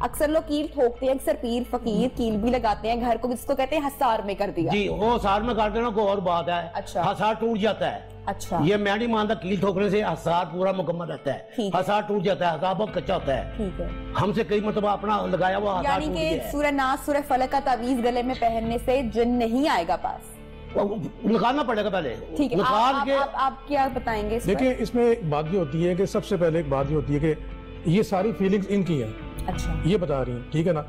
اکثر لوگ کیل ٹھوکتے ہیں, اکثر پیر فقیر کیل بھی لگاتے ہیں گھر کو, جس کو کہتے ہیں حصار میں کر دیا. جی وہ حصار میں کر دینا کوئی اور بات ہے. اچھا حصار ٹوٹ جاتا ہے. اچھا یہ میں نہیں مانتا کیل ٹھوکنے سے حصار پورا مکمل رہتا ہے. حصار ٹوٹ جاتا ہے, حصار بہت کچا ہوتا ہے. ٹھیک ہے, ہم سے کئی مرتبہ اپنا لگایا ہوا حصار یعنی کہ سورہ ناس سورہ فلق کا تعویذ گلے میں پہننے سے جن نہیں آئے گا پاس, نکالنا پڑے گا پہلے. ٹھیک ہے, آپ کیا بتائیں گے؟ دیکھیں اس میں ایک بات یہ ہوتی ہے کہ سب سے پہلے ایک بات یہ ہوتی ہے کہ یہ ساری فیلنگز ان کی ہیں. اچھا یہ بتا رہی ہیں, ٹھیک ہے نا.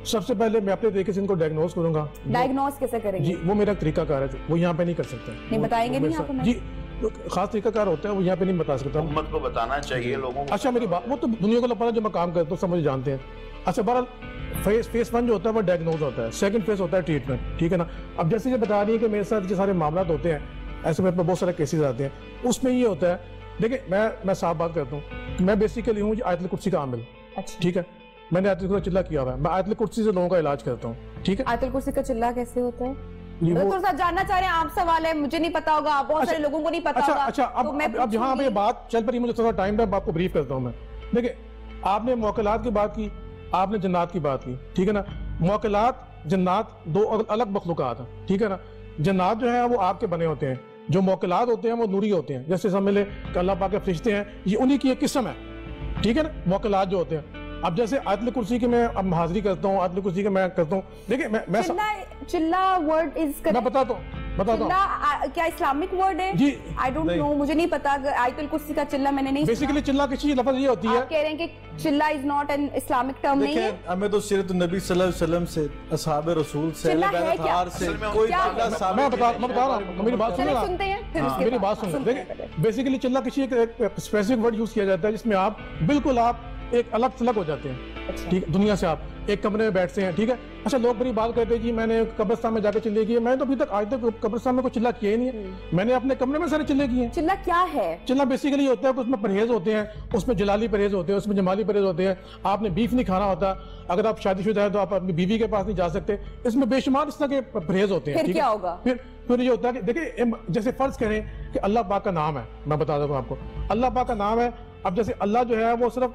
سب سے پہلے میں اپنے طریقے سے ان کو ڈائگنوز کروں گا. ڈائگنوز کیسے کریں گے؟ جی وہ میرا طریقہ کار ہے, وہ یہاں پہ نہیں کر سکتا. نہیں بتائیں گے؟ نہیں آپ جی خاص طریقہ کار ہوتا ہے, وہ یہاں پہ نہیں بتا سکتا. امت کو بتانا چاہیے لوگوں کو. اچھا میری بات, وہ تو دنیا کو پتا جو میں کام کرتا ہوں سب مجھے جانتے ہیں. اچھا بہرحال فیس 1 جو ہوتا ہے وہ ڈائگنوز ہوتا ہے, سیکنڈ فیس ہوتا ہے ٹریٹمنٹ, ٹھیک ہے نا. اب جیسے یہ بتا رہی ہے کہ میرے ساتھ جو سارے معاملات ہوتے ہیں, ایسے میرے پاس بہت سارے کیسز آتے ہیں, اس میں یہ ہوتا ہے. دیکھیں میں صاف بات کرتا ہوں, میں بیسیکلی ہوں آیت الکرسی کا عامل, ٹھیک ہے. میں نے آیت الکرسی کا چلہ کیا ہوا ہے, میں آیت الکرسی سے لوگوں کا علاج کرتا ہوں, ٹھیک ہے. آیت الکرسی کا چلہ کیسے ہوتا ہے؟ ڈاکٹر صاحب جاننا چاہ رہے ہیں, عام سوال ہے, مجھے نہیں پتا ہوگا, بہت سارے لوگوں کو نہیں پتا ہوگا. اچھا اب یہاں پہ بات چل پڑی, مجھے تھوڑا ٹائم ہے, آپ کو بریف کرتا ہوں میں. دیکھیں آپ نے موکلات کی بات کی, آپ نے جنات کی بات کی, ٹھیک ہے نا. موکلات جنات دو الگ مخلوقات ہیں, ٹھیک ہے نا. جنات جو ہیں وہ آگ کے بنے ہوتے ہیں, جو موکلات ہوتے ہیں وہ نوری ہوتے ہیں. جیسے سمجھ لیں کہ اللہ پاک کے فرشتے ہیں, یہ انہی کی ایک قسم ہے, ٹھیک ہے نا. موکلات جو ہوتے ہیں, اب جیسے آیت الکرسی کی میں اب حاضری کرتا ہوں, آیت الکرسی کی میں کرتا ہوں. دیکھیں میں چلہ ورڈ از میں بتاتا ہوں کیا اسلامک ورڈ ہے؟ جی I don't know, مجھے نہیں پتا. آیت الکرسی کا چلہ میں نے نہیں سنا. بیسیکلی چلہ کسی لفظ یہ ہوتی ہے, آپ کہہ رہے ہیں کہ چلہ is not an Islamic term نہیں ہے. ہمیں تو سیرت النبی صلی اللہ علیہ وسلم سے, اصحاب رسول سے, چلہ ہے کیا؟ کوئی میں بتا رہا ہوں, میری بات چلے سنتے ہیں پھر اس کے میری بات سنیں. دیکھیں بیسیکلی چلہ کسی ایک اسپیسیفک ورڈ یوز کیا جاتا ہے جس میں آپ بالکل آپ ایک الگ تھلگ ہو جاتے ہیں, ٹھیک ہے, دنیا سے آپ ایک کمرے میں بیٹھتے ہیں, ٹھیک ہے. اچھا لوگ بڑی بات کرتے ہیں جی میں نے قبرستان میں جا کے چلے کیے, میں نے تو ابھی تک آج تک قبرستان میں کوئی چلہ کیا ہی نہیں ہے. میں نے اپنے کمرے میں سارے چلے کیے ہیں. چلہ کیا ہے؟ چلہ بیسیکلی ہوتا ہے کہ اس میں پرہیز ہوتے ہیں, اس میں جلالی پرہیز ہوتے ہیں, اس میں جمالی پرہیز ہوتے ہیں. آپ نے بیف نہیں کھانا ہوتا, اگر آپ شادی شدہ ہیں تو آپ اپنی بیوی کے پاس نہیں جا سکتے. اس میں بے شمار اس طرح کے پرہیز ہوتے ہیں. پھر کیا ہوگا؟ پھر یہ ہوتا ہے کہ دیکھیں جیسے فرض کریں کہ اللہ پاک کا نام ہے, میں بتا دوں آپ کو, اللہ پاک کا نام ہے. اب جیسے اللہ جو ہے وہ صرف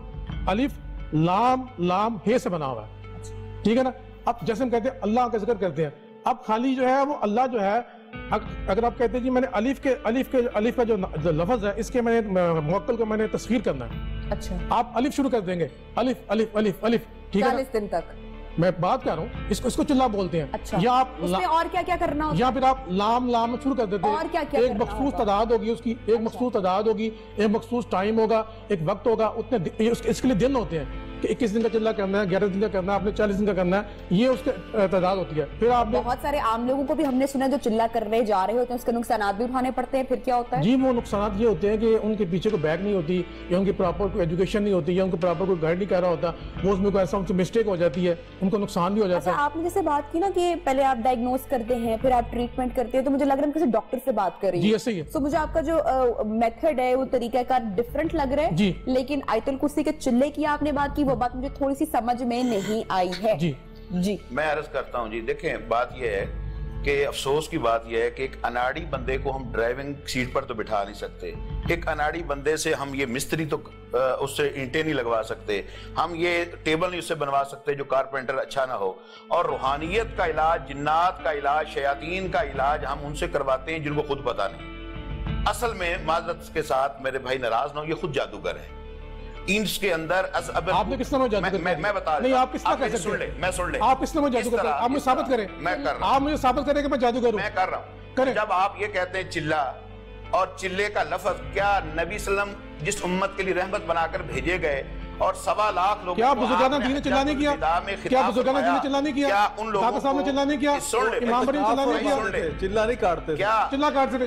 الف لام ہے سے بنا ہوا ہے, ٹھیک ہے نا. اب جیسے ہم کہتے ہیں اللہ کا ذکر کرتے ہیں, اب خالی جو ہے وہ اللہ جو ہے, اگر آپ کہتے ہیں جی میں نے الف کا جو لفظ ہے اس کے میں نے موکل کو میں نے تسخیر کرنا ہے, اچھا آپ الف شروع کر دیں گے, الف الف الف الف, ٹھیک ہے. 40 دن تک میں بات کر رہا ہوں, اس کو چلہ بولتے ہیں. اچھا یا آپ اس میں اور کیا کرنا ہوتا ہے, یا پھر آپ لام شروع کر دیتے ہیں. اور کیا ایک مخصوص تعداد ہوگی اس کی, ایک مخصوص تعداد ہوگی, ایک مخصوص ٹائم ہوگا, ایک وقت ہوگا, اتنے اس کے لیے دن ہوتے ہیں کہ 21 دن کا چلہ کرنا ہے, 11 دن کا کرنا ہے, آپ نے 40 دن کا کرنا ہے, یہ اس کی تعداد ہوتی ہے. پھر آپ بہت سارے عام لوگوں کو بھی ہم نے سنا جو چلہ کرنے جا رہے ہوتے ہیں اس کے نقصانات بھی اٹھانے پڑتے ہیں, پھر کیا ہوتا ہے؟ جی وہ نقصانات یہ ہوتے ہیں کہ ان کے پیچھے کوئی بیگ نہیں ہوتی, یا ان کی پراپر کوئی ایجوکیشن نہیں ہوتی, یا ان کو پراپر کوئی گائیڈ نہیں کر رہا ہوتا, وہ اس میں کوئی ایسا ان سے مسٹیک ہو جاتی ہے, ان کو نقصان بھی ہو جاتا ہے. آپ نے جیسے بات کی نا کہ پہلے آپ ڈائگنوز کرتے ہیں پھر آپ ٹریٹمنٹ کرتے ہیں, تو مجھے لگ رہا ہے کسی ڈاکٹر سے بات کر رہی ہے. جی ایسے ہی ہے. تو مجھے آپ کا جو میتھڈ ہے وہ طریقہ کار ڈفرنٹ لگ رہا ہے. جی لیکن آیت الکرسی کے چلے کی آپ نے بات کی, وہ بات مجھے تھوڑی سی سمجھ میں نہیں آئی ہے. جی جی میں عرض کرتا ہوں. جی دیکھیں بات یہ ہے کہ افسوس کی بات یہ ہے کہ ایک اناڑی بندے کو ہم ڈرائیونگ سیٹ پر تو بٹھا نہیں سکتے. ایک اناڑی بندے سے ہم یہ مستری تو اس سے اینٹیں نہیں لگوا سکتے, ہم یہ ٹیبل نہیں اس سے بنوا سکتے جو کارپینٹر اچھا نہ ہو. اور روحانیت کا علاج, جنات کا علاج, شیاطین کا علاج ہم ان سے کرواتے ہیں جن کو خود پتہ نہیں. اصل میں معذرت کے ساتھ میرے بھائی ناراض نہ ہو, یہ خود جادوگر ہے. انس کے اندر آپ نے کس طرح جادو کرتے ہیں؟ میں بتا نہیں آپ کس طرح کر سکتے ہیں؟ میں سن لیں آپ کس طرح جادو کرتے ہیں؟ آپ مجھے ثابت کریں. میں کر رہا ہوں. آپ مجھے ثابت کریں کہ میں جادو کروں. میں کر رہا ہوں. جب آپ یہ کہتے ہیں چلہ, اور چلے کا لفظ کیا نبی صلی اللہ علیہ وسلم جس امت کے لیے رحمت بنا کر بھیجے گئے, اور 1.25 لاکھ لوگ, کیا بزرگانہ دین چلا نہیں کیا؟ کیا بزرگانہ دین چلا نہیں کیا؟ کیا ان لوگوں کو چلا نہیں کیا؟ امام بڑی چلا نہیں کیا؟ چلہ نہیں کاٹتے, کیا چلہ کاٹتے تھے؟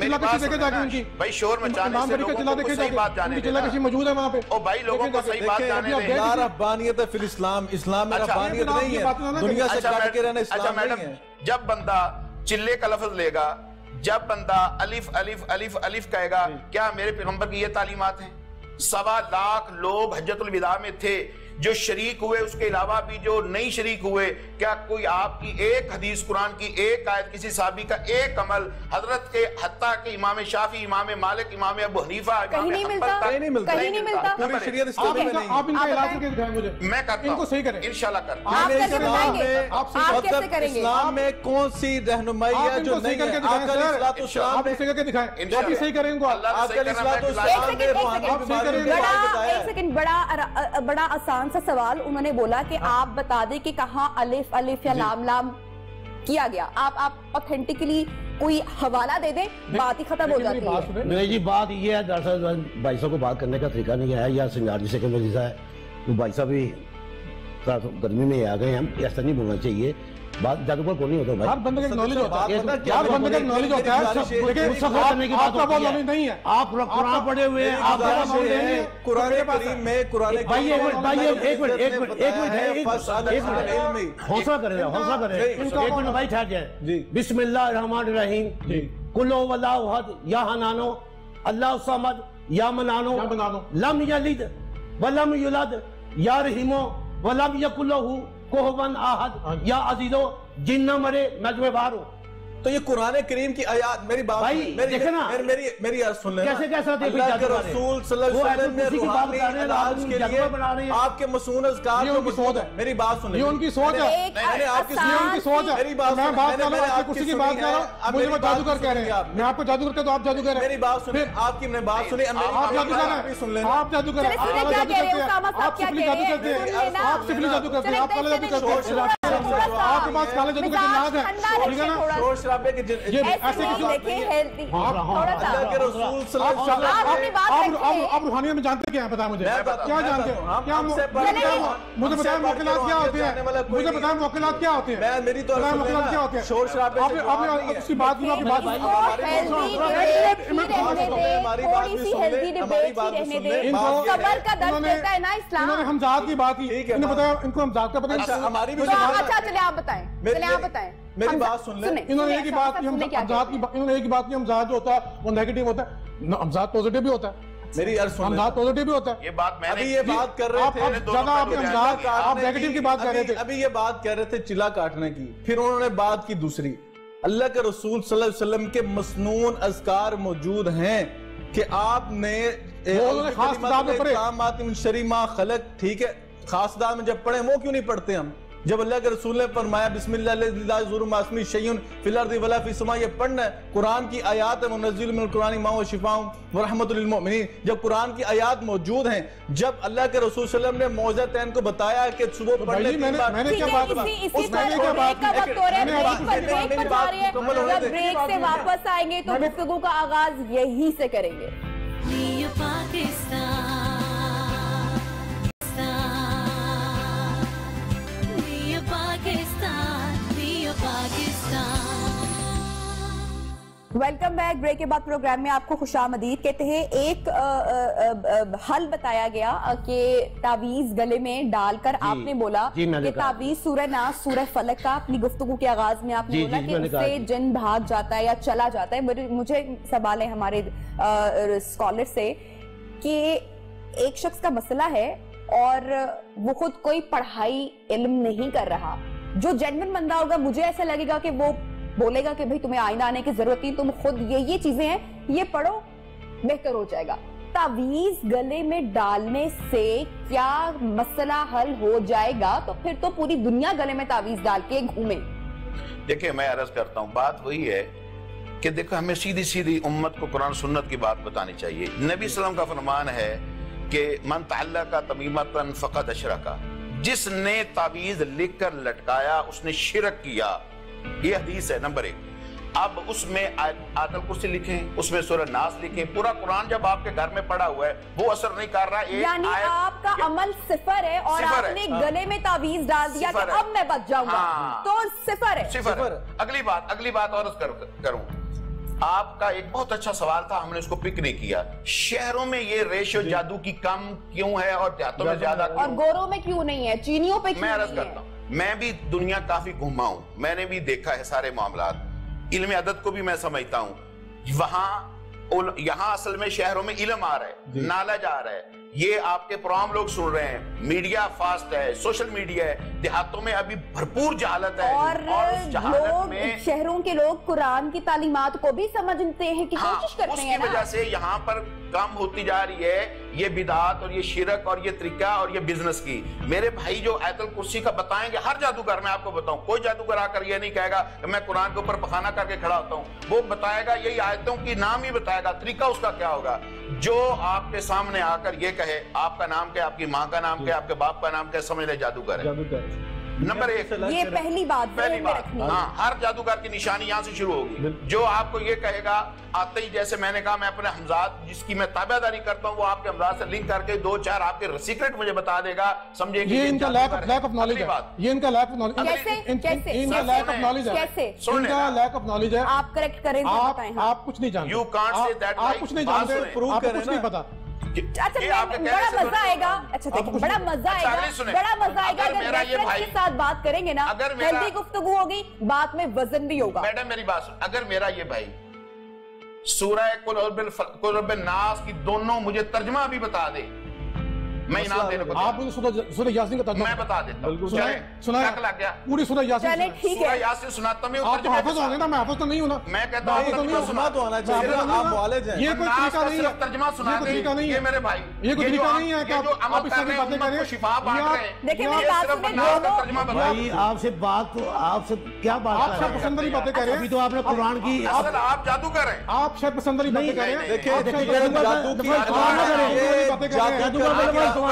چلہ کسی دیکھے جا کے ان کی بھائی شور مچانے سے لوگوں کو صحیح بات جانے دینا. چلہ کسی موجود ہے وہاں پہ, او بھائی لوگوں کو صحیح بات جانے دینا. لا ربانیت فی الاسلام, اسلام میں ربانیت نہیں ہے, دنیا سے کاٹ کے رہنا اسلام نہیں ہے. جب بندہ چلے کا لفظ لے گا, جب بندہ الف الف الف الف کہے گا, کیا میرے پیغمبر کی یہ تعلیمات ہیں؟ 1.25 لاکھ لوگ حجۃ الوداع میں تھے, جو شریک ہوئے اس کے علاوہ بھی جو نہیں شریک ہوئے، کیا کوئی آپ کی ایک حدیث، قرآن کی ایک آیت، کسی صحابی کا ایک عمل، حضرت کے حتیٰ کہ امام شافعی، امام مالک، امام ابو حنیفہ، کہیں نہیں ملتا، پوری شریعت اسلامی میں نہیں۔ آپ ان کا علاج کر کے دکھائیں مجھے، میں کرتا ہوں، ان کو صحیح کریں انشاءاللہ کرتا ہوں۔ آپ کیسے بتائیں گے؟ آپ کیسے کریں گے؟ اسلام میں کون سی رہنمائی ہے جو نہیں ہے؟ آپ کا آپ صحیح کر کے دکھائیں، آپ صحیح کریں گے۔ آپ کا اسلام نے روحانی بیماریوں کے بارے میں بتایا ہے۔ ایک سیکنڈ، بڑا آسان سا سوال انہوں نے بولا کہ آپ بتا دیں کہ کہاں الف الف یا لام لام کیا گیا، آپ اوتھینٹکلی کوئی حوالہ دے دیں، بات ہی ختم ہو جاتی ہے۔ نہیں جی، بات یہ ہے ڈاکٹر صاحب، بھائی صاحب کو بات کرنے کا طریقہ نہیں ہے، یا سنگار جی سیکنڈ جیسا ہے، وہ بھائی صاحب بھی گرمی میں آ گئے، ہم ایسا نہیں بولنا چاہیے، بات جادوگر کو نہیں ہوتا بھائی، ہر بندے کا نالج ہوتا ہے، ہر بندے کا نالج ہوتا ہے، لیکن آپ کا وہ نالج نہیں ہے، آپ قرآن پڑھے ہوئے ہیں، آپ قرآن کریم میں حوصلہ کریں، ایک منٹ بھائی ٹھہر جائے۔ بسم اللہ الرحمن الرحیم، قل هو اللہ احد یا حنانو اللہ الصمد یا منانو لم یلد ولم یولد یا رحیمو ولم یکن لہ کوہبن آہد یا عزیزو جن نہ مرے میں تمہیں باہر ہوں۔ تو یہ قرآن کریم کی آیات، میری بات میری عرض سن لینا، اللہ کے رسول صلی اللہ علیہ وسلم نے روحانی علاج کے لیے آپ کے مسنون اذکار کو مسعود ہے، میری بات سن لینا، یہ ان کی سوچ ہے، میں نے آپ کی سوچ ہے، میری بات میں بات کر رہا ہوں، آپ کسی کی بات کر رہا ہوں، مجھے وہ جادوگر کہہ رہے ہیں، میں آپ کو جادوگر کہتا ہوں، آپ جادوگر ہیں، میری بات سنیں، آپ کی میں نے بات سنی، آپ جادوگر ہیں، آپ جادوگر ہیں، آپ سفلی جادو کرتے ہیں، آپ سفلی جادو کرتے ہیں، آپ کالا جادو کرتے ہیں، آپ کے پاس کالا جادو کا جنات ہے، ٹھیک ہے نا؟ شور شرابے کے آپ روحانیت میں جانتے کیا ہیں؟ بتائیں مجھے، کیا جانتے ہیں؟ مجھے بتائیں موکلات کیا ہوتے ہیں، مجھے بتائیں موکلات کیا ہوتے ہیں، میری تو موکلات کیا ہوتے ہیں؟ شور شرابے آپ نے اس کی بات کی، آپ کی بات انہوں نے حمزات کی بات کی، انہوں نے بتایا ان کو حمزات کا پتہ نہیں، ہماری بھی اچھا چلے آپ بتائیں، میری بات سن لیں، انہوں نے ایک ہی بات کی، انہوں نے ایک ہی بات کی، حمزات جو ہوتا ہے وہ نیگیٹو ہوتا ہے، حمزات پوزیٹو بھی ہوتا ہے، میری عرض سن لیں، حمزات پوزیٹو بھی ہوتا ہے، یہ بات میں ابھی یہ بات کر رہے تھے، زیادہ آپ حمزات آپ نیگیٹو کی بات کر رہے تھے، ابھی یہ بات کر رہے تھے چلا کاٹنے کی، پھر انہوں نے بات کی دوسری، اللہ کے رسول صلی اللہ علیہ وسلم کے مسنون اذکار موجود ہیں کہ آپ نے خاص دعا میں پڑھے، شریما خلق، ٹھیک ہے، خاص دعا میں جب پڑھیں وہ کیوں نہیں پڑھتے ہم؟ جب اللہ کے رسول نے فرمایا بسم اللہ الذی لا یضر مع اسمہ شیء فی الارض ولا فی السماء، یہ پڑھنا ہے، قرآن کی آیات ہے، منزل من القرآن ما هو شفاء ورحمۃ للمؤمنین، جب قرآن کی آیات موجود ہیں، جب اللہ کے رسول صلی اللہ علیہ وسلم نے معوذتین کو بتایا کہ صبح پڑھنے کی بات، میں نے کیا بات کی، اسی پر بریک کا وقت ہو رہا ہے، بریک پر جا رہے ہیں، جب بریک سے واپس آئیں گے تو گفتگو کا آغاز یہی سے کریں گے۔ ویلکم بیک، بریک کے بعد پروگرام میں آپ کو خوش آمدید کہتے ہیں۔ ایک حل بتایا گیا کہ تعویذ گلے میں ڈال کر آپ نے بولا کہ تعویذ سورہ ناس سورہ فلق کا اپنی گفتگو کے آغاز میں آپ نے بولا کہ اس سے جن بھاگ جاتا ہے یا چلا جاتا ہے۔ مجھے سوال ہے ہمارے اسکالر سے کہ ایک شخص کا مسئلہ ہے اور وہ خود کوئی پڑھائی علم نہیں کر رہا، جو جینوین بندہ ہوگا مجھے ایسا لگے گا کہ وہ بولے گا کہ بھئی تمہیں آئندہ آنے کی ضرورت نہیں، تم خود یہ چیزیں ہیں یہ پڑھو بہتر ہو جائے گا۔ تعویذ گلے میں ڈالنے سے کیا مسئلہ حل ہو جائے گا؟ تو پھر تو پوری دنیا گلے میں تعویذ ڈال کے گھومے۔ دیکھیں میں عرض کرتا ہوں، بات وہی ہے کہ دیکھو ہمیں سیدھی سیدھی امت کو قرآن سنت کی بات بتانی چاہیے۔ نبی صلی اللہ علیہ وسلم کا فرمان ہے کہ من تعلق تمیمۃ فقد اشرک، جس نے تعویذ لکھ کر لٹکایا اس نے شرک کیا، یہ حدیث ہے نمبر 1۔ اب اس میں آیت الکرسی لکھیں، اس میں سورہ ناس لکھیں، پورا قرآن جب آپ کے گھر میں پڑا ہوا ہے وہ اثر نہیں کر رہا ہے، یعنی آپ کا عمل صفر ہے اور آپ نے گلے میں تعویذ ڈال دیا کہ اب میں بچ جاؤں گا، تو صفر ہے۔ صفر۔ اگلی بات اور کروں، آپ کا ایک بہت اچھا سوال تھا، ہم نے اس کو پک نہیں کیا۔ شہروں میں یہ ریشو جادو کی کم کیوں ہے اور دیہاتوں میں زیادہ کیوں؟ اور گوروں میں کیوں نہیں ہے، چینیوں پہ کیوں نہیں ہے؟ میں عرض کرتا ہوں، میں بھی دنیا کافی گھوما ہوں، میں نے بھی دیکھا ہے سارے معاملات، علم عدد کو بھی میں سمجھتا ہوں۔ وہاں یہاں اصل میں شہروں میں علم آ رہا ہے, نالج آ رہا ہے, یہ آپ کے پروگرام لوگ سن رہے ہیں, میڈیا فاسٹ ہے, سوشل میڈیا ہے, دیہاتوں میں ابھی بھرپور جہالت ہے, اور لوگ شہروں کے لوگ قرآن کی تعلیمات کو بھی سمجھتے ہیں کہ کوشش کرتے ہیں. اس کی وجہ سے یہاں پر کم ہوتی جا رہی ہے یہ بدعات اور یہ شرک اور یہ طریقہ اور یہ بزنس کی. میرے بھائی جو آیت الکرسی کا بتائیں گے, ہر جادوگر, میں آپ کو بتاؤں, کوئی جادوگر آ کر یہ نہیں کہے گا کہ میں قرآن کے اوپر پخانہ کر کے کھڑا ہوتا ہوں, وہ بتائے گا یہی آیتوں کی نام ہی بتائے گا, طریقہ اس کا کیا ہوگا. جو آپ کے سامنے آ کر یہ کہے آپ کا نام کیا, آپ کی ماں کا نام کیا, آپ کے باپ کا نام کیا, سمجھ لے جادوگر ہے. نمبر 1, یہ پہلی بات. ہاں, ہر جادوگر کی نشانی یہاں سے شروع ہوگی. جو آپ کو یہ کہے گا آتے ہی, جیسے میں نے کہا, میں اپنے حمزات جس کی میں تابع داری کرتا ہوں وہ آپ کے حمزات سے لنک کر کے 2-4 آپ کے سیکرٹ مجھے بتا دے گا, سمجھے گی. یہ ان کا لیک آف نالج ہے, یہ ان کا لیک آف نالج ہے. کیسے ان کا لیک آف نالج ہے, ان کا لیک آف نالج ہے. آپ کریکٹ کریں, آپ کچھ نہیں جانتے, You can't say that. آپ کچھ نہیں جانتے, آپ کو کچھ نہیں پتا. بڑا مزہ آئے گا, اچھا دیکھیں, بڑا مزہ آئے گا اگر ریفرنس کے ساتھ بات کریں گے نا, ہیلدی گفتگو ہوگی, بات میں وزن بھی ہوگا. میڈم میری بات سن, اگر میرا یہ بھائی سورہ قل رب الناس کی دونوں مجھے ترجمہ بھی بتا دے, میں انعام دینے کو آپ سورہ یاسین کا ترجمہ میں بتا دیتا ہوں. سنائیں پوری سورہ یاسین. چلیں ٹھیک ہے, سورہ یاسین سناتا ہوں. آپ تو حافظ ہوں گے نا, میں حافظ تو نہیں ہوں نا. میں کہتا ہوں سنا تو آنا چاہیے, آپ معالج ہیں. یہ کوئی طریقہ نہیں ہے, ترجمہ سنا دیں. یہ میرے بھائی, یہ کوئی طریقہ نہیں ہے کہ آپ اس طرح کی باتیں کریں. شفا بانٹ رہے ہیں. دیکھیں میری بات سنیں, بھائی آپ سے بات, تو آپ سے کیا بات آپ شاید پسند والی باتیں کہہ رہے ہیں. ابھی تو آپ نے قرآن کی, آپ جادو کر رہے ہیں, آپ شاید پسند والی باتیں کہہ رہے ہیں. دیکھیں آپ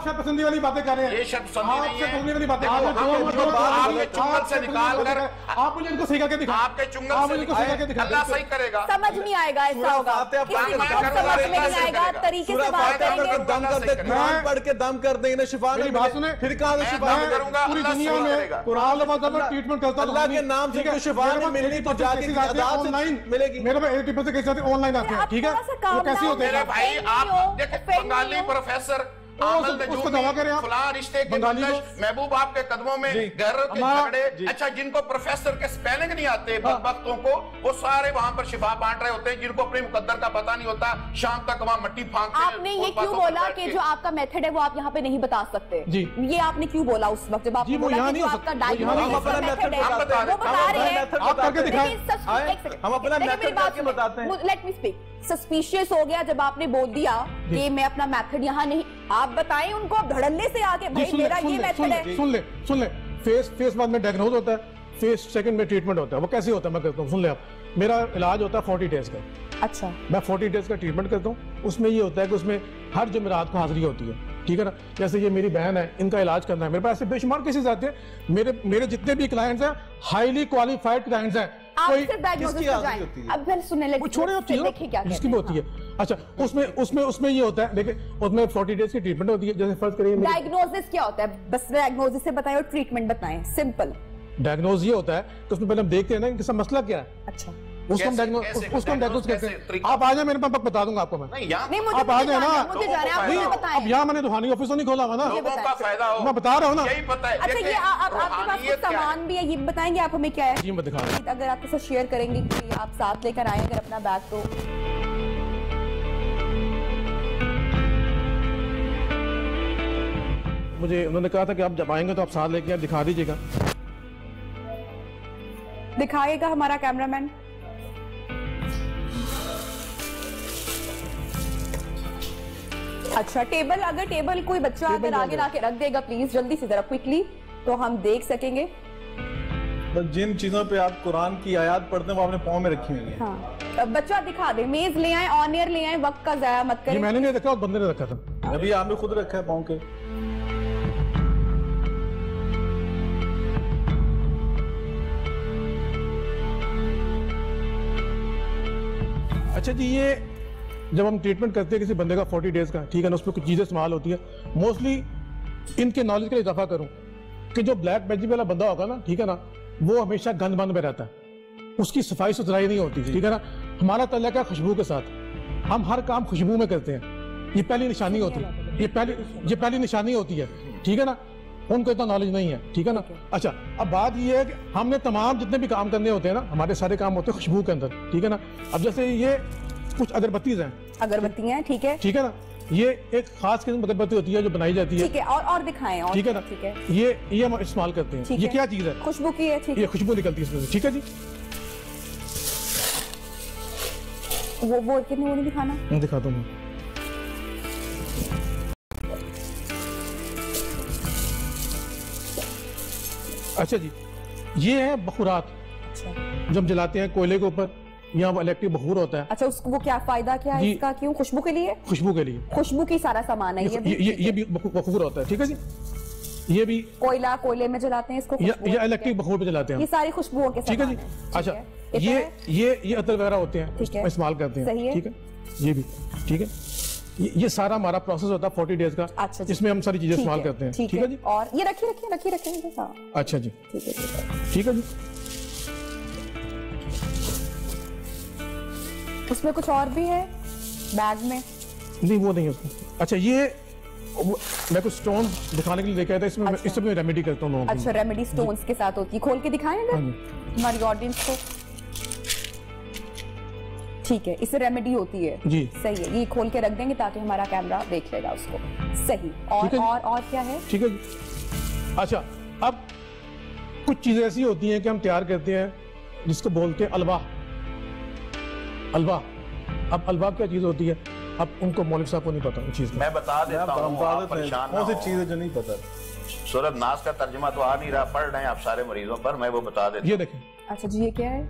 شاید پسندی والی باتیں کر رہے ہیں. یہ شب پسندی نہیں ہے. والی باتیں کر آپ کے چنگل سے نکال کر آپ مجھے ان کو سکھا کے دکھا, آپ کے چنگل سے نکال, اللہ صحیح کرے گا. سمجھ نہیں آئے گا, ایسا ہوگا کسی کو سمجھ میں نہیں آئے گا, طریقے سے بات کریں گے. دم کرتے, قرآن پڑھ کے دم کر دیں گے, شفا میری بات سنیں, پھر کہاں سے شفا کروں گا, پوری دنیا میں قرآن لفظ پر ٹریٹمنٹ کرتا ہوں, اللہ کے نام سے کوئی شفا نہیں ملنی تو جا کے عذاب سے ملے گی. میرے پاس 80% کیسے آتے ہیں, آن لائن آتے ہیں, ٹھیک ہے, وہ کیسے ہوتے ہیں. میرے بھائی آپ دیکھیں, بنگالی پروفیسر عامل نجومی, فلاں رشتے کے گردش, محبوب آپ کے قدموں میں, گھر کے جھگڑے, اچھا جن کو پروفیسر کے سپیلنگ نہیں آتے بدبختوں کو, وہ سارے وہاں پر شفا بانٹ رہے ہوتے ہیں, جن کو اپنے مقدر کا پتہ نہیں ہوتا, شام تک وہاں مٹی پھانکتے ہیں. آپ نے یہ کیوں بولا کہ جو آپ کا میتھڈ ہے وہ آپ یہاں پہ نہیں بتا سکتے, یہ آپ نے کیوں بولا اس وقت جب آپ نے بولا کہ جو آپ کا ڈائیگنوسس کا میتھڈ ہے وہ بتا رہے ہیں, آپ کر کے دکھائیں. ہم اپنا میتھڈ کر کے بتاتے ہیں. Let me speak. سسپیشیس ہو گیا جب آپ نے بول دیا کہ میں اپنا میتھڈ یہاں نہیں, آپ بتائیں ان کو دھڑلے سے آگے, بھائی میرا یہ میتھڈ ہے. سن لیں, فیس بعد میں ڈائگنوز ہوتا ہے, فیس سیکنڈ میں ٹریٹمنٹ ہوتا ہے. وہ کیسے ہوتا ہے میں کہتا ہوں, سن لیں آپ, میرا علاج ہوتا ہے 40 ڈیز کا. اچھا, میں 40 ڈیز کا ٹریٹمنٹ کرتا ہوں. اس میں یہ ہوتا ہے کہ اس میں ہر جمعرات کو حاضری ہوتی ہے, ٹھیک ہے نا. جیسے یہ میری بہن ہے, ان کا علاج کرنا ہے, میرے پاس ایسے بے شمار کیسز آتے ہیں. میرے جتنے بھی کلائنٹس ہیں ہائیلی کوالیفائڈ کلائنٹس ہیں. آپ صرف ڈائیگنوسس پہ جائیں. اب پھر سنیں لیں, چھوڑے ہوتی ہے جس کی بھی ہوتی ہے. اچھا, اس میں یہ ہوتا ہے, دیکھیں اس میں 40 ڈیز کی ٹریٹمنٹ ہوتی ہے. جیسے فرض کریے ڈائیگنوسس کیا ہوتا ہے, بس ڈائیگنوسس سے بتائیں اور ٹریٹمنٹ بتائیں, سمپل. ڈائیگنوز یہ ہوتا ہے کہ اس میں پہلے ہم دیکھتے ہیں نا ان کا مسئلہ کیا ہے. اچھا, اس کو ہم ڈائیگنوز کرتے ہیں. آپ آ جائیں, میرے پاس بتا دوں گا آپ کو. میں آپ آ جائیں نا, اب یہاں میں نے روحانی آفس تو نہیں کھولا ہوا نا, میں بتا رہا ہوں نا. اچھا, یہ آپ کے پاس کچھ سامان بھی ہے, یہ بتائیں گے آپ ہمیں کیا ہے. جی میں دکھا رہا ہوں, اگر آپ کے ساتھ شیئر کریں گے کہ آپ ساتھ لے کر آئیں اگر اپنا بیگ, تو مجھے انہوں نے کہا تھا کہ آپ جب آئیں گے تو آپ ساتھ لے کے آپ دکھا دیجیے گا. دکھائے گا ہمارا کیمرہ مین. اچھا, ٹیبل, اگر ٹیبل کوئی بچہ اگر آگے لا کے رکھ دے گا پلیز جلدی سے ذرا کوئکلی, تو ہم دیکھ سکیں گے. جن چیزوں پہ آپ قرآن کی آیات پڑھتے ہیں وہ آپ نے پاؤں میں رکھی ہوئی ہیں. ہاں, بچہ دکھا دے, میز لے آئیں, آن ایئر لے آئیں, وقت کا ضائع مت کریں. میں نے نہیں رکھا, اور بندے نے رکھا تھا. ابھی آپ نے خود رکھا ہے پاؤں کے. اچھا جی, یہ جب ہم ٹریٹمنٹ کرتے ہیں کسی بندے کا 40 ڈیز کا, ٹھیک ہے نا, اس پہ کچھ چیزیں استعمال ہوتی ہیں. موسٹلی ان کے نالج کے لیے اضافہ کروں کہ جو بلیک میجک والا بندہ ہوگا نا, ٹھیک ہے نا, وہ ہمیشہ گند بند میں رہتا ہے, اس کی صفائی ستھرائی نہیں ہوتی, ٹھیک ہے نا. ہمارا تعلق ہے خوشبو کے ساتھ, ہم ہر کام خوشبو میں کرتے ہیں. یہ پہلی نشانی ہوتی ہے, یہ پہلی نشانی ہوتی ہے, ٹھیک ہے نا. ان کو اتنا نالج نہیں ہے, ٹھیک ہے نا. اچھا اب بات یہ ہے کہ ہم نے تمام جتنے بھی کام کرنے ہوتے ہیں نا, ہمارے سارے کام ہوتے ہیں خوشبو کے اندر, ٹھیک ہے نا. اب جیسے یہ کچھ اگربتیز ہیں, اگربتی ہیں, ٹھیک ہے, ٹھیک ہے نا. یہ ایک خاص قسم اگربتی ہوتی ہے جو بنائی جاتی ہے, ٹھیک ہے, اور دکھائیں, ٹھیک ہے نا. یہ ہم استعمال کرتے ہیں. یہ کیا چیز ہے؟ خوشبو کی ہے, یہ خوشبو نکلتی ہے اس میں سے, ٹھیک ہے جی. وہ کتنے وہ نہیں دکھانا, میں دکھاتا ہوں. اچھا جی, یہ ہے بخورات جو ہم جلاتے ہیں کوئلے کے اوپر, یہاں وہ الیکٹرک بخور ہوتا ہے. اچھا, وہ کیا فائدہ کیا ہے اس کا, کیوں؟ خوشبو کے لیے, خوشبو کے لیے, خوشبو کی سارا سامان ہے یہ بھی بخور ہوتا ہے, ٹھیک ہے جی. یہ بھی کوئلے میں جلاتے ہیں اس کو, یہ الیکٹرک بخور پہ جلاتے ہیں, یہ ساری خوشبوؤں کے سامان, ٹھیک ہے جی. اچھا, یہ عطر وغیرہ ہوتے ہیں استعمال کرتے ہیں, ٹھیک ہے. یہ بھی ٹھیک ہے, یہ سارا ہمارا پروسیس ہوتا ہے 40 ڈیز کا, جس میں ہم ساری چیزیں استعمال کرتے ہیں, ٹھیک ہے جی. اور یہ رکھیے. اچھا جی, ٹھیک ہے جی. اس میں کچھ اور بھی ہے بیگ میں؟ نہیں وہ نہیں ہے اس میں. اچھا, یہ میں کچھ سٹون دکھانے کے لیے لے کے آیا تھا, اس میں ریمیڈی کرتا ہوں. اچھا, ریمیڈی سٹونز کے ساتھ ہوتی ہے, کھول کے دکھائیں گے ہماری آڈینس کو. ٹھیک ہے, اس سے ریمیڈی ہوتی ہے جی, صحیح ہے. یہ کھول کے رکھ دیں گے تاکہ ہمارا کیمرہ دیکھ لے گا اس کو, صحیح. اور کیا ہے؟ ٹھیک ہے جی. اچھا, اب کچھ چیزیں ایسی ہوتی ہیں کہ ہم تیار کرتے ہیں جس کو بولتے ہیں الواح. اب الواح کیا چیز ہوتی ہے, اب ان کو مولوی صاحب کو نہیں پتا چیز. میں بتا دیتا ہوں, کون سی چیزیں جو نہیں پتا. سورۃ ناس کا ترجمہ تو آ نہیں رہا, پڑھ رہے ہیں آپ سارے مریضوں پر, میں وہ بتا دیتا ہوں. یہ دیکھیں. اچھا جی, یہ کیا ہے؟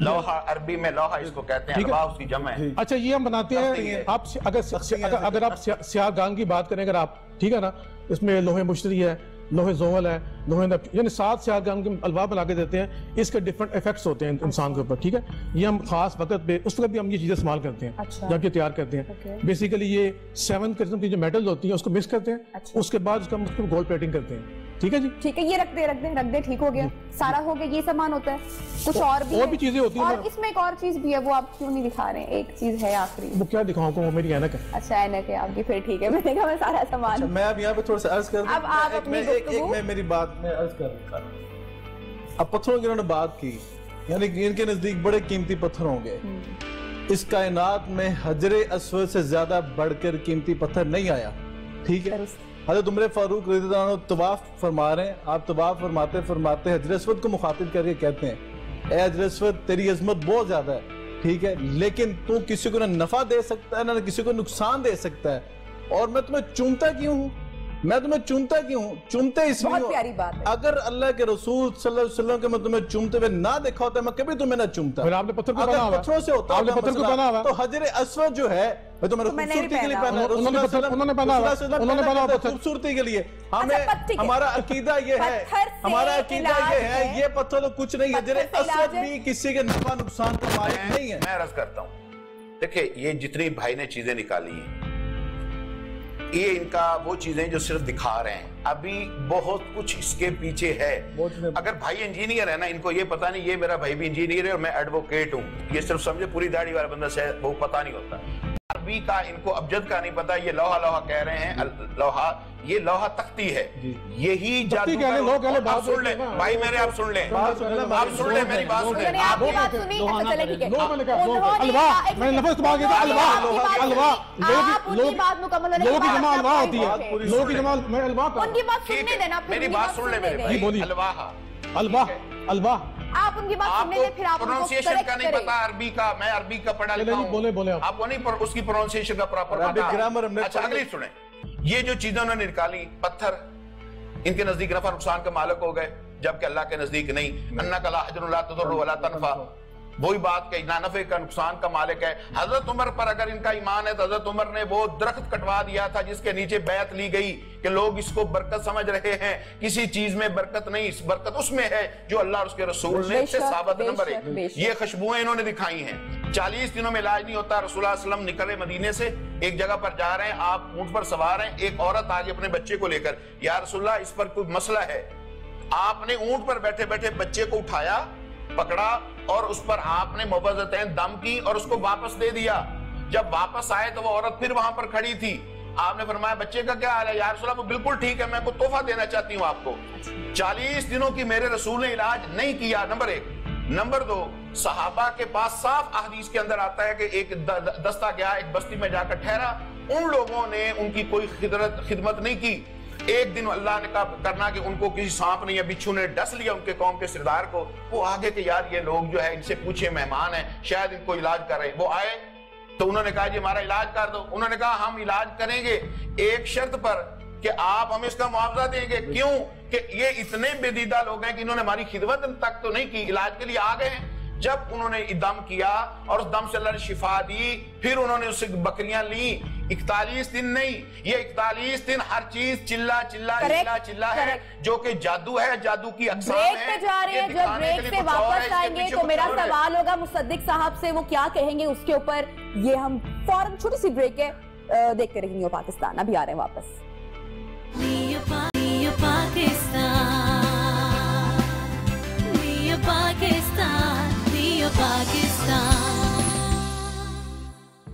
لوحہ, عربی میں لوحہ اس کو کہتے ہیں, الواح اس کی جمع ہے. اچھا, یہ ہم بناتے ہیں. آپ اگر آپ سیاہ گان کی بات کریں اگر آپ, ٹھیک ہے نا, اس میں لوہے مشتری ہے, لوہے زوول ہے, لوہے نفٹ, یعنی 7 سیاہ گان کے الواح بنا کے دیتے ہیں. اس کے ڈیفرنٹ ایفیکٹس ہوتے ہیں انسان کے اوپر, ٹھیک ہے. یہ ہم خاص وقت پہ, اس وقت بھی ہم یہ چیزیں استعمال کرتے ہیں جب یہ تیار کرتے ہیں. بیسیکلی یہ 7 قسم کی جو میٹل ہوتی ہیں اس کو مکس کرتے ہیں, اس کے بعد اس کا گولڈ پلیٹنگ کرتے ہیں, ٹھیک ہے جی. ٹھیک ہے, یہ رکھ دے, ٹھیک ہو گیا, سارا ہو گیا. یہ سامان ہوتا ہے, کچھ اور بھی چیزیں ہوتی ہیں. اور اس میں ایک اور چیز بھی ہے, وہ آپ کیوں نہیں دکھا رہے ہیں؟ ایک چیز ہے آخری. وہ کیا دکھاؤں کو, وہ میری اینک ہے. اچھا, اینک ہے آپ کی, پھر ٹھیک ہے. میں نے کہا میں سارا سامان. میں اب یہاں پہ تھوڑا سا عرض کر دوں. اب آپ اپنی گفتگو, میں میری بات میں عرض کر رہا ہوں. اب پتھروں کی انہوں نے بات کی, یعنی ان کے نزدیک بڑے قیمتی پتھر ہوں گے. اس کائنات میں حجر اسود سے زیادہ بڑھ کر قیمتی پتھر نہیں آیا, ٹھیک ہے. حضرت عمر فاروق رضی اللہ عنہ طواف فرما رہے ہیں, آپ طواف فرماتے حجر اسود کو مخاطب کر کے کہتے ہیں, اے حجر اسود تیری عظمت بہت زیادہ ہے, ٹھیک ہے, لیکن تو کسی کو نہ نفع دے سکتا ہے نہ کسی کو نقصان دے سکتا ہے, اور میں تمہیں چومتا کیوں ہوں, میں تمہیں چومتا کیوں ہوں, چومتے اس لیے بہت پیاری بات ہے. اگر اللہ کے رسول صلی اللہ علیہ وسلم کے میں تمہیں چومتے ہوئے نہ دیکھا ہوتا ہے, میں کبھی تمہیں نہ چومتا. آپ نے پتھر کو بنا ہوا, اگر پتھروں سے ہوتا ہے تو حجر اسود جو ہے تو میں نے خوبصورتی کے لیے پہنا ہے, انہوں نے بنا خوبصورتی کے لیے. ہمارا عقیدہ یہ ہے, یہ پتھر کچھ نہیں ہے, حجر اسود بھی کسی کے نفع نقصان کا مالک نہیں ہے. میں عرض کرتا ہوں, دیکھیں یہ جتنی بھائی نے چیزیں نکالی ہیں, یہ ان کا وہ چیزیں جو صرف دکھا رہے ہیں, ابھی بہت کچھ اس کے پیچھے ہے. اگر بھائی انجینئر ہے نا, ان کو یہ پتا نہیں یہ میرا بھائی بھی انجینئر ہے اور میں ایڈوکیٹ ہوں, یہ صرف سمجھے پوری داڑھی والا بندہ سے وہ پتا نہیں ہوتا. عربی کا ان کو ابجد کا نہیں پتا, یہ لوحہ کہہ رہے ہیں, لوحہ, یہ لوحہ تختی ہے, یہی جادو کا. آپ سن لیں بھائی میرے, آپ سن لیں میری بات سن لیں. آپ کی بات سنی, اچھا چلے ٹھیک ہے. الواح, میں نے لفظ استعمال کیا تھا, الواح, لوگوں کی بات مکمل ہونے لوگوں کی جمع الواح ہوتی ہے, لوگوں کی جمع میں الواح, ان کی بات سننے دینا, میری بات سن لیں میرے بھائی. الواح آپ ان کی بات سننے دیں, پھر آپ ان کو پروننسیشن کا نہیں پتا عربی کا, میں عربی کا پڑھا لکھا ہوں, آپ کو نہیں اس کی پروننسیشن کا پراپر پتا. اچھا اگلی سنیں, یہ جو چیزیں انہوں نے نکالی, پتھر ان کے نزدیک نفع نقصان کا مالک ہو گئے, جبکہ اللہ کے نزدیک نہیں. انک لا حجر لا تضر ولا تنفع, وہی بات کہ نہ نفع کا نقصان کا مالک ہے. حضرت عمر پر اگر ان کا ایمان ہے تو حضرت عمر نے وہ درخت کٹوا دیا تھا جس کے نیچے بیعت لی گئی کہ لوگ اس کو برکت سمجھ رہے ہیں, کسی چیز میں برکت نہیں, برکت اس میں ہے جو اللہ اور اس کے رسول نے سے ثابت. نمبر 1, یہ خوشبوئیں انہوں نے دکھائی ہیں. 40 دنوں میں علاج نہیں ہوتا. رسول اللہ صلی اللہ علیہ وسلم نکلے مدینے سے, ایک جگہ پر جا رہے ہیں, آپ اونٹ پر سوار ہیں, ایک عورت آگے اپنے بچے کو لے کر, یا رسول اللہ اس پر کوئی مسئلہ ہے. آپ نے اونٹ پر بیٹھے بیٹھے بچے کو اٹھایا, پکڑا, اور اس پر آپ نے موعظتین دم کی اور اس کو واپس دے دیا. جب واپس آئے تو وہ عورت پھر وہاں پر کھڑی تھی, آپ نے فرمایا بچے کا کیا حال ہے؟ یا رسول اللہ وہ بالکل ٹھیک ہے، میں کو تحفہ دینا چاہتی ہوں آپ کو۔ 40 دنوں کی میرے رسول نے علاج نہیں کیا، نمبر 1۔ نمبر 2، صحابہ کے پاس صاف احادیث کے اندر آتا ہے کہ ایک دستہ گیا، ایک بستی میں جا کر ٹھہرا، ان لوگوں نے ان کی کوئی خدمت نہیں کی۔ ایک دن اللہ نے کہا کرنا کہ ان کو کسی سانپ نے یا بچھو نے ڈس لیا ان کے قوم کے سردار کو، وہ آگے کہ یار یہ لوگ جو ہے ان سے پوچھے، مہمان ہیں، شاید ان کو علاج کر رہے ہیں۔ وہ آئے تو انہوں نے کہا جی ہمارا علاج کر دو۔ انہوں نے کہا ہم علاج کریں گے ایک شرط پر کہ آپ ہمیں اس کا معاوضہ دیں گے۔ کیوں؟ کہ یہ اتنے بے-دیدہ لوگ ہیں کہ انہوں نے ہماری خدمت تک تو نہیں کی، علاج کے لیے آ گئے ہیں۔ جب انہوں نے دم کیا اور اس دم سے اللہ نے شفا دی، پھر انہوں نے اس سے بکریاں لیں۔ 41 دن نہیں، یہ 41 دن ہر چیز چلا ہے، جو کہ جادو ہے، جادو کی اقسام ہے۔ بریک پہ جا رہے ہیں، جب بریک سے واپس آئیں گے تو میرا سوال ہوگا مصدق صاحب سے، وہ کیا کہیں گے اس کے اوپر۔ یہ ہم فوراً چھوٹی سی بریک ہے، دیکھتے رہیں گے پاکستان، ابھی آ رہے ہیں واپس۔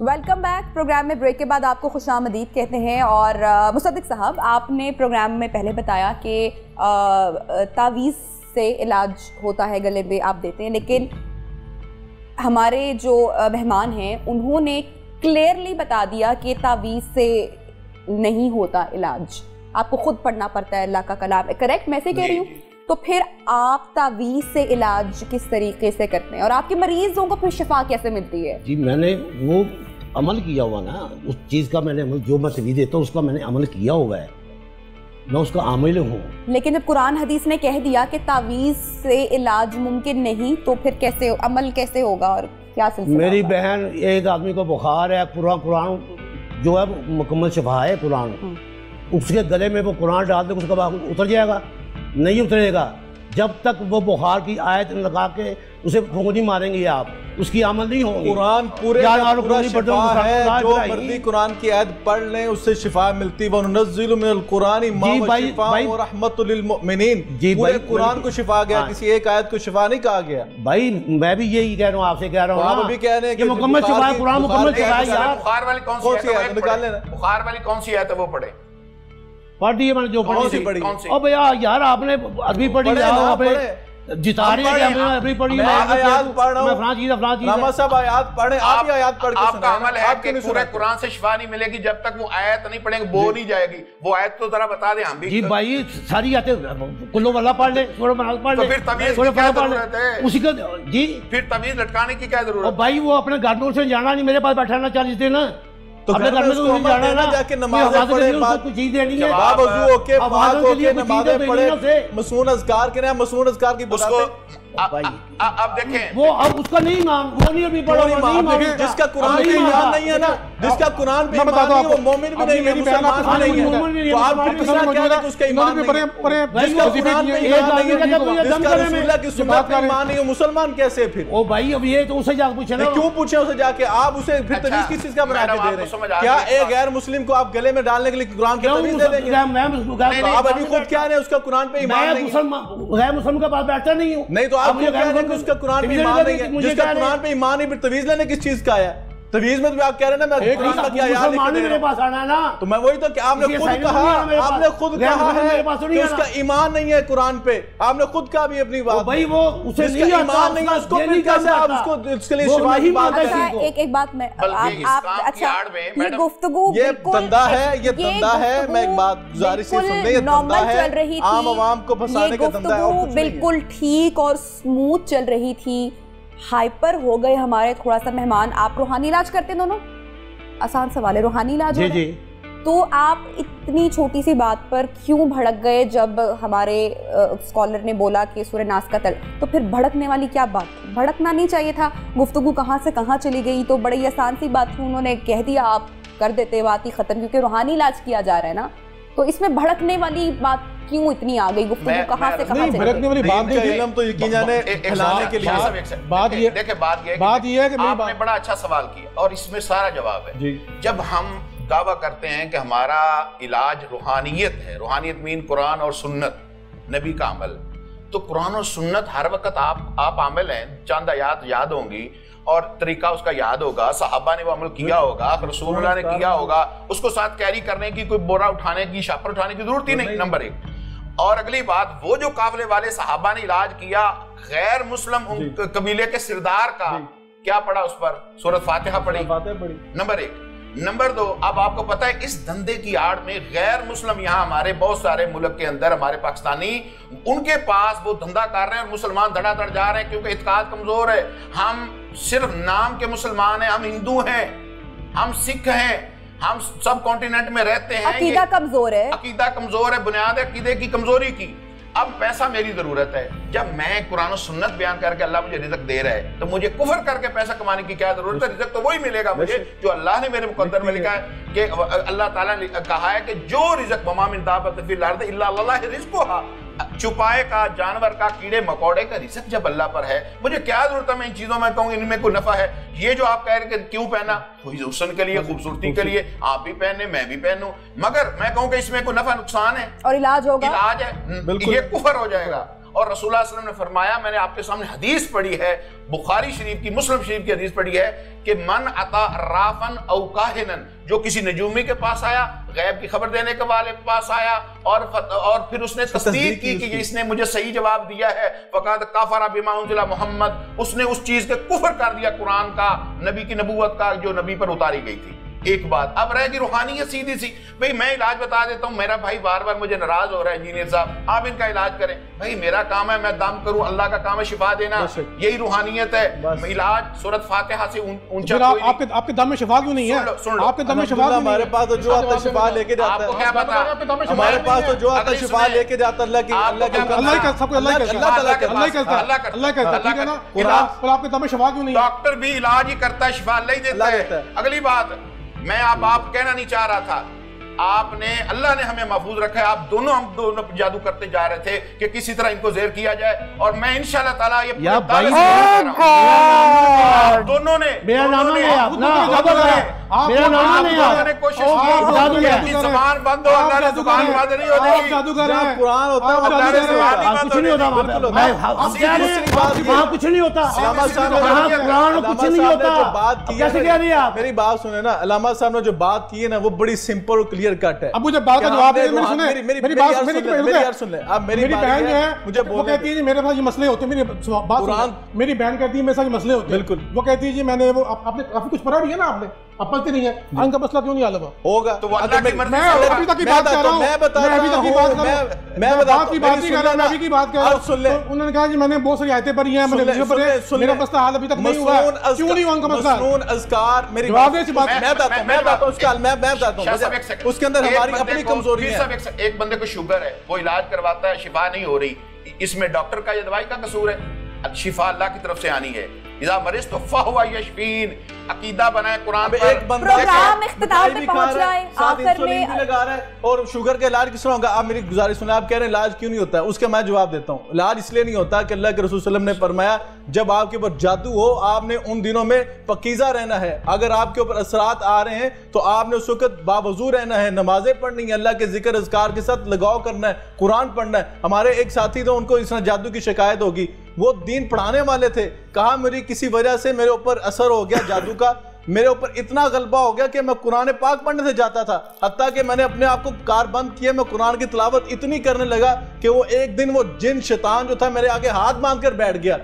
Welcome back. پروگرام میں بریک کے بعد آپ کو خوش آمدید کہتے ہیں، اور مصدق صاحب آپ نے پروگرام میں پہلے بتایا کہ تعویذ سے علاج ہوتا ہے، گلے میں آپ دیتے ہیں، لیکن ہمارے جو مہمان ہیں انہوں نے کلیئرلی بتا دیا کہ تعویذ سے نہیں ہوتا علاج، آپ کو خود پڑھنا پڑتا ہے اللہ کا کلام، کریکٹ میں سے کہہ رہی ہوں؟ تو پھر آپ تعویذ سے علاج کس طریقے سے کرتے ہیں اور آپ کے مریضوں کو پھر شفا کیسے ملتی ہے؟ جی میں نے وہ عمل کیا ہوا نا، اس چیز کا میں نے جو میں تعویذ دیتا ہوں اس کا میں نے عمل کیا ہوا ہے، میں اس کا عامل ہوں۔ لیکن جب قرآن حدیث نے کہہ دیا کہ تعویذ سے علاج ممکن نہیں، تو پھر کیسے عمل کیسے ہوگا اور کیا سلسلہ؟ میری بہن، ایک آدمی کو بخار ہے، قرآن جو ہے مکمل شفا ہے قرآن، اس کے گلے میں وہ قرآن ڈال دے اس کا بعد اتر جائے گا؟ نہیں اترے گا جب تک وہ بخار کی آیت لگا کے اسے پھونکنی ماریں گے آپ، اس کی عمل نہیں ہوگی۔ قرآن پورے پورا شفا ہے، جو مردی قرآن کی آیت پڑھ لیں اس سے شفا ملتی۔ وَنُنَزِّلُ مِنَ الْقُرْآنِ مَا هُوَ شِفَاءٌ وَرَحْمَةٌ لِلْمُؤْمِنِينَ، پورے قرآن کو شفا گیا، کسی ایک آیت کو شفا نہیں کہا گیا۔ بھائی میں بھی یہی کہہ رہا ہوں، آپ سے کہہ رہا ہوں، آپ بھی کہہ رہے ہیں کہ مکمل شفا ہے قرآن، مکمل شفا ہے یار۔ بخار والی کون سی آیت نکال لینا، بخار والی کون سی آیت ہے وہ پڑھے؟ پڑھ دی ہے میں نے جو پڑھی تھی۔ اب یار آپ نے عربی پڑھی جتا رہی ہے، عربی پڑھی میں آیات پڑھ رہا ہوں، میں فلاں چیز راما صاحب آیات پڑھیں، آپ ہی آیات پڑھ کے آپ کا عمل ہے کہ پورے قرآن سے شفا نہیں ملے گی جب تک وہ آیت نہیں پڑھیں گے، بو نہیں جائے گی۔ وہ آیت تو ذرا بتا دیں ہم بھی۔ جی بھائی ساری آیتیں کلو واللہ پڑھ لیں، سورہ مناظ پڑھ لیں، تو پھر تعویذ کی کیا ضرورت ہے؟ اسی کا جی پھر تعویذ لٹکانے کی کیا ضرورت ہے؟ بھائی وہ اپنے گھر سے جانا نہیں، میرے پاس بیٹھا نا 40 دن، تو گھر میں اس کو عمل دینا، جا کے نمازیں پڑھیں، باب وضو ہو کے پاک ہو کے نمازیں پڑھیں، مسنون اذکار کے نام مسنون اذکار کی بتاتے۔ اب دیکھیں وہ اب اس کا نہیں مانگ، وہ نہیں ابھی پڑھا، جس کا قرآن پہ ایمان نہیں ہے نا، جس کا قرآن پہ ایمان نہیں ہے وہ مومن بھی نہیں ہے، مسلمان بھی نہیں ہے۔ تو آپ کی طرح کہہ رہے کہ اس کا ایمان نہیں ہے، جس کا قرآن پہ ایمان نہیں ہے، جس کا رسول اللہ کی سنت پہ ایمان نہیں ہے، مسلمان کیسے پھر؟ او بھائی اب یہ تو اسے جا کے پوچھنا، کیوں پوچھیں اسے جا کے؟ آپ اسے پھر تعویذ کس چیز کا بنا کے دے رہے ہیں؟ کیا ایک غیر مسلم کو آپ گلے میں ڈالنے کے لیے قرآن کی تعویذ دے دیں گے؟ آپ ابھی خود کیا رہے ہیں اس کا قرآن پہ ایمان نہیں ہے؟ غیر مسلم کے پاس بیٹھتا نہیں ہوں۔ نہیں تو آپ کیوں کہہ رہے ہیں کہ اس کا قرآن پہ ایمان نہیں ہے؟ جس کا قرآن پہ ایمان نہیں، پھر تعویذ لینے کس چیز کا ہے؟ تعویذ میں تو آپ کہہ رہے ہیں نا میں قرآن کا کیا یاد لکھ کے دے رہا ہوں، تو میں وہی تو کہ آپ نے خود کہا، آپ نے خود کہا ہے کہ اس کا ایمان نہیں ہے قرآن پہ، آپ نے خود کہا بھی اپنی بات، بھائی وہ اسے جس کا ایمان نہیں ہے اس کو پھر کیسے آپ اس کو اس کے لیے شفا کی بات کریں گے؟ ایک بات میں آپ اچھا یہ گفتگو یہ دندہ ہے، یہ دندہ ہے، میں ایک بات گزارش سے سن لیں، یہ دندہ ہے، عام عوام کو پھنسانے کا دندہ ہے، اور کچھ نہیں ہے۔ بالکل ٹھیک اور سموتھ چل رہی تھی، ہائپر ہو گئے ہمارے تھوڑا سا مہمان۔ آپ روحانی علاج کرتے دونوں؟ آسان سوال ہے، روحانی علاج ہو رہا ہے تو آپ اتنی چھوٹی سی بات پر کیوں بھڑک گئے جب ہمارے اسکالر نے بولا کہ سورہ ناس کا تل؟ تو پھر بھڑکنے والی کیا بات؟ بھڑکنا نہیں چاہیے تھا، گفتگو کہاں سے کہاں چلی گئی، تو بڑی آسان سی بات تھی، انہوں نے کہہ دیا آپ کر دیتے، بات ہی ختم، کیونکہ روحانی علاج کیا جا رہا ہے نا، تو اس میں بھڑکنے والی بات کیوں اتنی آ گئی؟ گفتگو کہاں سے کہاں چلی گئی؟ بھڑکنے والی بات نہیں تھی، علم تو یقین جانے پھیلانے کے لیے بات یہ ہے کہ آپ نے بڑا اچھا سوال کیا اور اس میں سارا جواب ہے۔ جب ہم دعویٰ کرتے ہیں کہ ہمارا علاج روحانیت ہے، روحانیت مین قرآن اور سنت نبی کا عمل، تو قرآن اور سنت ہر وقت آپ عامل ہیں، چند آیات یاد ہوں گی اور طریقہ اس کا یاد ہوگا, صحابہ نے وہ عمل کیا ہوگا, رسول اللہ نے کیا ہوگا, اس کو ساتھ کیری کرنے کی, کوئی بورا اٹھانے کی, شاپر اٹھانے کی ضرورت ہی نہیں, نمبر 1. اور اگلی بات, وہ جو قافلے والے صحابہ نے علاج کیا غیر مسلم قبیلے کے سردار کا, کیا پڑھا اس پر؟ سورۃ فاتحہ پڑھی, نمبر 1. نمبر 2, اب آپ کو پتہ ہے اس دھندے کی آڑ میں غیر مسلم یہاں ہمارے بہت سارے ملک کے اندر, ہمارے پاکستانی, ان کے پاس وہ دھندہ کر رہے ہیں اور مسلمان دھڑا دھڑ جا رہے ہیں کیونکہ اعتقاد کمزور ہے. ہم صرف نام کے مسلمان ہیں, ہم ہندو ہیں, ہم سکھ ہیں, ہم سب کانٹیننٹ میں رہتے ہیں. عقیدہ کمزور ہے, عقیدہ کمزور ہے, بنیاد ہے عقیدے کی کمزوری کی. اب پیسہ میری ضرورت ہے, جب میں قرآن و سنت بیان کر کے اللہ مجھے رزق دے رہا ہے تو مجھے کفر کر کے پیسہ کمانے کی کیا ضرورت ہے؟ رزق تو وہی ملے گا مجھے جو اللہ نے میرے مقدر میں لکھا ہے کہ اللہ تعالیٰ نے کہا ہے کہ جو رزق وما من دابۃ فی الارض الا علی اللہ رزقھا, چھپائے کا, جانور کا, کیڑے مکوڑے کا رزق جب اللہ پر ہے, مجھے کیا ضرورت ہے میں ان چیزوں میں کہوں ان میں کوئی نفع ہے؟ یہ جو آپ کہہ رہے کہ کیوں پہنا, کوئی حسن کے لیے, خوبصورتی کے لیے, آپ بھی پہنے میں بھی پہنوں, مگر میں کہوں کہ اس میں کوئی نفع نقصان ہے اور علاج ہوگا, علاج ہے, یہ کفر ہو جائے گا. اور رسول اللہ صلی اللہ علیہ وسلم نے فرمایا, میں نے آپ کے سامنے حدیث پڑھی ہے, بخاری شریف کی, مسلم شریف کی حدیث پڑھی ہے کہ من عطا رافن او کاہنن, جو کسی نجومی کے پاس آیا, غیب کی خبر دینے کے والے کے پاس آیا اور پھر اس نے تصدیق کی کہ اس نے مجھے صحیح جواب دیا ہے, فقد کفر بما انزل محمد, اس نے اس چیز کے کفر کر دیا قرآن کا, نبی کی نبوت کا جو نبی پر اتاری گئی تھی. ایک بات اب رہ گی روحانیت سیدھی سی, بھئی میں علاج بتا دیتا ہوں, میرا بھائی بار بار مجھے ناراض ہو رہا ہے انجینئر صاحب, آپ ان کا علاج کریں. بھئی میرا کام ہے میں دم کروں, اللہ کا کام ہے شفا دینا, یہی روحانیت ہے. علاج سورۃ فاتحہ سے اونچا کوئی نہیں. آپ کے دم میں شفا کیوں نہیں ہے؟ آپ کے دم میں شفا کیوں نہیں ہے؟ ہمارے پاس تو جو آتا شفا لے کے جاتا ہے. آپ کو کیا پتا, ہمارے پاس تو جو آتا شفا لے کے جاتا ہے, اللہ ہی کرتا ہے, ٹھیک ہے نا؟ پر آپ کے دم میں شفا کیوں نہیں ہے؟ ڈاکٹر بھی علاج ہی کرتا ہے, شفا اللہ ہی دیتا ہے. اگلی بات, میں آپ کہنا نہیں چاہ رہا تھا, آپ نے, اللہ نے ہمیں محفوظ رکھا ہے, آپ دونوں ہم دونوں جادو کرتے جا رہے تھے کہ کسی طرح ان کو زہر کیا جائے, اور میں انشاءاللہ تعالیٰ یہ دونوں نے کوشش کی, زبان بند ہو, اللہ نے زبان بند نہیں ہوتی, قرآن ہوتا ہے, اللہ نے زبان کچھ نہیں ہوتا, کچھ نہیں ہوتا. کیسے کہہ رہی آپ؟ میری بات سنیں نا, علامہ صاحب نے جو بات کی ہے نا وہ بڑی سمپل اور کلیئر کٹ ہے. اب مجھے بات کا جواب دے, میری بات سن لیں. اب میری بہن جو ہے وہ کہتی ہے جی میرے پاس یہ مسئلے ہوتے ہیں, میری بہن کہتی ہے میرے ساتھ یہ مسئلے ہوتے ہیں, بالکل وہ کہتی ہے جی میں نے, وہ آپ نے کافی کچھ پڑھا بھی ہے نا, آپ نے اب پڑھتے نہیں ہے, ان کا مسئلہ کیوں نہیں حل ہوگا؟ تو اللہ کی مرضی میں ابھی تک کی بات کر رہا ہوں, میں ابھی تک کی بات کر رہا ہوں, میں بات کی بات نہیں کر رہا ہوں, میں ابھی کی بات کر رہا ہوں. انہوں نے کہا جی میں نے بہت ساری آیتیں پڑھی ہیں, میرا مسئلہ حل ابھی تک نہیں ہوا ہے, کیوں نہیں ہوا ان کا مسئلہ؟ مسنون اذکار, میری جواب دے, میں بتاتا ہوں اس کا حل, میں بتاتا ہوں, اس کے اندر ہماری اپنی کمزوری ہے. ایک بندے کو شوگر ہے, وہ علاج کرواتا ہے, شفا نہیں ہو رہی, اس میں ڈاکٹر کا یا دوائی کا قصور ہے؟ شفا اللہ کی طرف سے آنی ہے. اذا مرضت فہو یشفین, عقیدہ بنائے قرآن پر. ایک بندہ پروگرام اختتام پہ پہنچ رہا ہے, آخر میں لگا رہا ہے, اور شوگر کا علاج کس طرح ہوگا؟ آپ میری گزارش سنیں, آپ کہہ رہے ہیں علاج کیوں نہیں ہوتا ہے, اس کا میں جواب دیتا ہوں. علاج اس لیے نہیں ہوتا کہ اللہ کے رسول صلی اللہ علیہ وسلم نے فرمایا جب آپ کے اوپر جادو ہو آپ نے ان دنوں میں پاکیزہ رہنا ہے. اگر آپ کے اوپر اثرات آ رہے ہیں تو آپ نے اس وقت باوضو رہنا ہے, نمازیں پڑھنی ہیں, اللہ کے ذکر اذکار کے ساتھ لگاؤ کرنا ہے, قرآن پڑھنا ہے. ہمارے ایک ساتھی تھے, ان کو اس طرح جادو کی شکایت ہوگی, وہ دین پڑھانے والے تھے, کہا میری کسی وجہ سے میرے اوپر اثر ہو گیا جادو کا, میرے اوپر اتنا غلبہ ہو گیا کہ میں قرآن پاک پڑھنے سے جاتا تھا, حتیٰ کہ میں نے اپنے آپ کو کار بند کیا, میں قرآن کی تلاوت اتنی کرنے لگا کہ وہ ایک دن وہ جن شیطان جو تھا میرے آگے ہاتھ باندھ کر بیٹھ گیا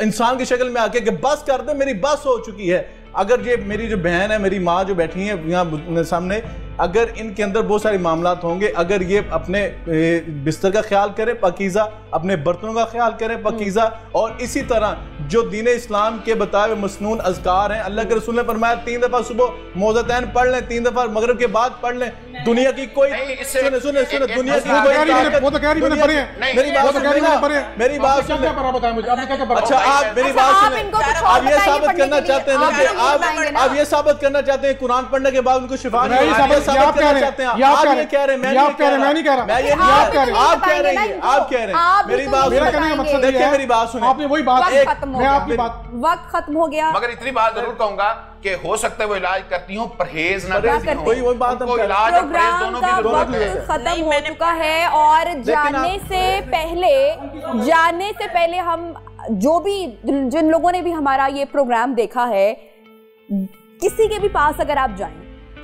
انسان کی شکل میں آ کے کہ بس کر دے, میری بس ہو چکی ہے. اگر یہ میری جو بہن ہے, میری ماں جو بیٹھی ہیں یہاں سامنے, اگر ان کے اندر بہت سارے معاملات ہوں گے, اگر یہ اپنے بستر کا خیال کرے پاکیزہ, اپنے برتنوں کا خیال کرے پاکیزہ, اور اسی طرح جو دین اسلام کے بتائے ہوئے مسنون اذکار ہیں, اللہ کے رسول نے فرمایا 3 دفعہ صبح موذتین پڑھ لیں, 3 دفعہ مغرب کے بعد پڑھ لیں. دنیا کی کوئی سنیں دنیا کی میری بات سنیں. اچھا آپ میری بات سنیں, آپ یہ ثابت کرنا چاہتے ہیں کہ آپ یہ ثابت کرنا چاہتے ہیں قرآن پڑھنے کے بعد ان کو شفا نہیں ہوئی, آپ یہ کہہ رہے ہیں, میں نہیں کہہ رہا, آپ کہہ رہے ہیں, آپ کہہ رہے ہیں. میری بات دیکھیں, میری بات سنیں, آپ نے وہی بات, میں آپ کی بات, وقت ختم ہو گیا, مگر اتنی بات ضرور کہوں گا کہ ہو سکتا ہے وہ علاج کرتی ہوں, پرہیز نہ کرتی ہوں. وہی بات ہم کر رہے ہیں. پروگرام کا وقت ختم ہو چکا ہے, اور جانے سے پہلے ہم جو بھی جن لوگوں نے بھی ہمارا یہ پروگرام دیکھا ہے, کسی کے بھی پاس اگر آپ جائیں,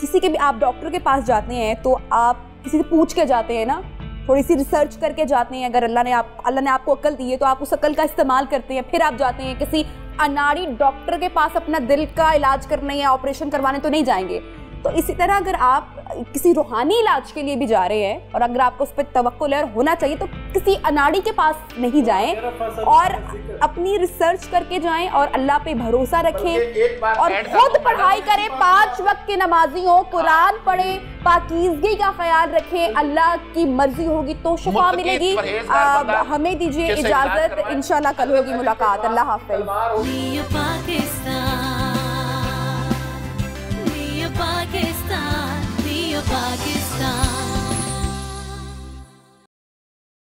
کسی کے بھی آپ ڈاکٹر کے پاس جاتے ہیں تو آپ کسی سے پوچھ کے جاتے ہیں نا, تھوڑی سی ریسرچ کر کے جاتے ہیں. اگر اللہ نے آپ کو عقل دی ہے تو آپ اس عقل کا استعمال کرتے ہیں, پھر آپ جاتے ہیں. کسی اناڑی ڈاکٹر کے پاس اپنا دل کا علاج کرنے یا آپریشن کروانے تو نہیں جائیں گے. تو اسی طرح اگر آپ کسی روحانی علاج کے لیے بھی جا رہے ہیں اور اگر آپ کو اس پہ توکل ہونا چاہیے تو کسی اناڑی کے پاس نہیں جائیں اور اپنی ریسرچ کر کے جائیں اور اللہ پہ بھروسہ رکھیں اور خود پڑھائی کریں, 5 وقت کے نمازی ہوں, قرآن پڑھیں, پاکیزگی کا خیال رکھیں. اللہ کی مرضی ہوگی تو شفا ملے گی. ہمیں دیجیے اجازت, انشاءاللہ کل ہوگی ملاقات. اللہ حافظ. Pakistan, dear Pakistan.